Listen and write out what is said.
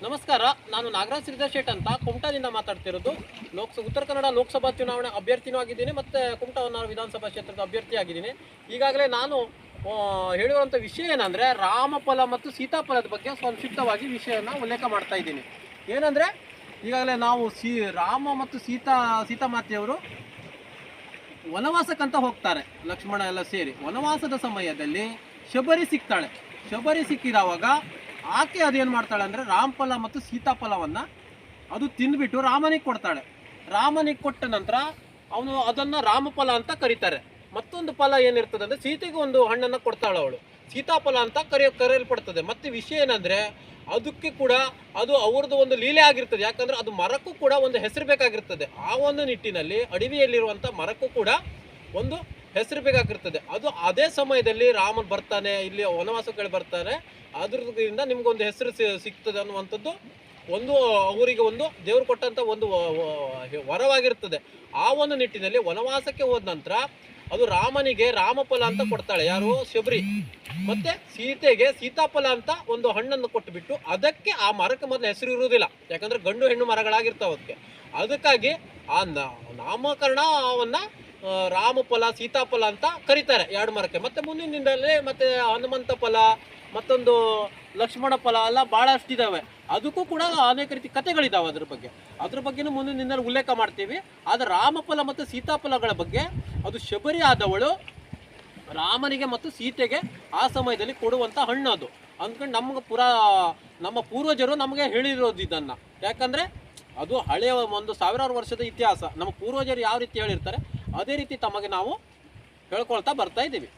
ನಮಸ್ಕಾರ, ನಾನು ನಾಗರಾಜ್ ಶ್ರೀಧರ್ ಅಂತ ಕುಮಟಾದಿಂದ ಮಾತಾಡ್ತಿರೋದು. ಉತ್ತರ ಕನ್ನಡ ಲೋಕಸಭಾ ಚುನಾವಣೆ ಅಭ್ಯರ್ಥಿನೂ ಆಗಿದ್ದೀನಿ ಮತ್ತು ಕುಮಟಾ ಹೊನ್ನಾವರ ವಿಧಾನಸಭಾ ಕ್ಷೇತ್ರದ ಅಭ್ಯರ್ಥಿ ಆಗಿದ್ದೀನಿ. ಈಗಾಗಲೇ ನಾನು ಹೇಳುವಂಥ ವಿಷಯ ಏನಂದರೆ, ರಾಮಫಲ ಮತ್ತು ಸೀತಾಫಲದ ಬಗ್ಗೆ ಸಂಕ್ಷಿಪ್ತವಾಗಿ ವಿಷಯವನ್ನು ಉಲ್ಲೇಖ ಮಾಡ್ತಾ ಇದ್ದೀನಿ. ಏನಂದರೆ, ಈಗಾಗಲೇ ನಾವು ರಾಮ ಮತ್ತು ಸೀತಾಮಾತೆಯವರು ವನವಾಸಕ್ಕಂತ ಹೋಗ್ತಾರೆ. ಲಕ್ಷ್ಮಣ ಎಲ್ಲ ಸೇರಿ ವನವಾಸದ ಸಮಯದಲ್ಲಿ ಶಬರಿ ಸಿಗ್ತಾಳೆ. ಶಬರಿ ಸಿಕ್ಕಿದವಾಗ ಆಕೆ ಅದೇನು ಮಾಡ್ತಾಳೆ ಅಂದರೆ, ರಾಮಫಲ ಮತ್ತು ಸೀತಾಫಲವನ್ನು ಅದು ತಿಂದುಬಿಟ್ಟು ರಾಮನಿಗೆ ಕೊಡ್ತಾಳೆ. ರಾಮನಿಗೆ ಕೊಟ್ಟ ನಂತರ ಅವನು ಅದನ್ನು ರಾಮಫಲ ಅಂತ ಕರೀತಾರೆ. ಮತ್ತೊಂದು ಫಲ ಏನಿರ್ತದೆ ಅಂದರೆ, ಸೀತೆಗೆ ಒಂದು ಹಣ್ಣನ್ನು ಕೊಡ್ತಾಳೆ ಅವಳು, ಸೀತಾಫಲ ಅಂತ ಕರೆಯಲ್ಪಡ್ತದೆ. ಮತ್ತು ವಿಷಯ ಏನಂದರೆ, ಅದಕ್ಕೆ ಕೂಡ ಅದು ಅವ್ರದ್ದು ಒಂದು ಲೀಲೆ ಆಗಿರ್ತದೆ. ಯಾಕಂದರೆ ಅದು ಮರಕ್ಕೂ ಕೂಡ ಒಂದು ಹೆಸರು ಬೇಕಾಗಿರ್ತದೆ. ಆ ಒಂದು ನಿಟ್ಟಿನಲ್ಲಿ ಅಡವಿಯಲ್ಲಿರುವಂಥ ಮರಕ್ಕೂ ಕೂಡ ಒಂದು ಹೆಸರು ಬೇಕಾಗಿರ್ತದೆ. ಅದು ಅದೇ ಸಮಯದಲ್ಲಿ ರಾಮನ್ ಬರ್ತಾನೆ, ಇಲ್ಲಿ ವನವಾಸಗಳು ಬರ್ತಾನೆ, ಅದ್ರಿಂದ ನಿಮ್ಗೊಂದು ಹೆಸರು ಸಿಗ್ತದೆ ಅನ್ನುವಂಥದ್ದು ಒಂದು ಅವರಿಗೆ ಒಂದು ದೇವರು ಕೊಟ್ಟಂಥ ಒಂದು ವರವಾಗಿರ್ತದೆ. ಆ ಒಂದು ನಿಟ್ಟಿನಲ್ಲಿ ವನವಾಸಕ್ಕೆ ಹೋದ ನಂತರ ಅದು ರಾಮನಿಗೆ ರಾಮಫಲ ಅಂತ ಕೊಡ್ತಾಳೆ, ಯಾರು? ಶಬರಿ. ಮತ್ತೆ ಸೀತೆಗೆ ಸೀತಾಫಲ ಅಂತ ಒಂದು ಹಣ್ಣನ್ನು ಕೊಟ್ಟುಬಿಟ್ಟು, ಅದಕ್ಕೆ ಆ ಮರಕ್ಕೆ ಮೊದಲು ಹೆಸರು ಇರುವುದಿಲ್ಲ, ಯಾಕಂದ್ರೆ ಗಂಡು ಹೆಣ್ಣು ಮರಗಳಾಗಿರ್ತಾವೆ. ಅದಕ್ಕಾಗಿ ಆ ನಾಮಕರಣವನ್ನು ರಾಮಫಲ ಸೀತಾಫಲ ಅಂತ ಕರೀತಾರೆ ಎರಡು ಮರಕ್ಕೆ. ಮತ್ತೆ ಮುಂದಿನ ದಿನದಲ್ಲಿ ಮತ್ತೆ ಹನುಮಂತ ಫಲ, ಮತ್ತೊಂದು ಲಕ್ಷ್ಮಣ ಫಲ ಎಲ್ಲ ಭಾಳಷ್ಟಿದ್ದಾವೆ. ಅದಕ್ಕೂ ಕೂಡ ಅನೇಕ ರೀತಿ ಕಥೆಗಳಿದ್ದಾವೆ. ಅದ್ರ ಬಗ್ಗೆನೂ ಮುಂದಿನ ದಿನದಲ್ಲಿ ಉಲ್ಲೇಖ ಮಾಡ್ತೀವಿ. ಆದರೆ ರಾಮಫಲ ಮತ್ತು ಸೀತಾಫಲಗಳ ಬಗ್ಗೆ, ಅದು ಶಬರಿ ಆದವಳು ರಾಮನಿಗೆ ಮತ್ತು ಸೀತೆಗೆ ಆ ಸಮಯದಲ್ಲಿ ಕೊಡುವಂಥ ಹಣ್ಣು ಅದು ಅಂದ್ಕೊಂಡು ನಮ್ಮ ಪೂರ್ವಜರು ನಮಗೆ ಹೇಳಿರೋದು ಇದನ್ನು. ಯಾಕಂದರೆ ಅದು ಹಳೆಯ ಒಂದು ಸಾವಿರಾರು ವರ್ಷದ ಇತಿಹಾಸ. ನಮ್ಮ ಪೂರ್ವಜರು ಯಾವ ರೀತಿ ಹೇಳಿರ್ತಾರೆ ಅದೇ ರೀತಿ ತಮಗೆ ನಾವು ಹೇಳ್ಕೊಳ್ತಾ ಬರ್ತಾ ಇದ್ದೀವಿ.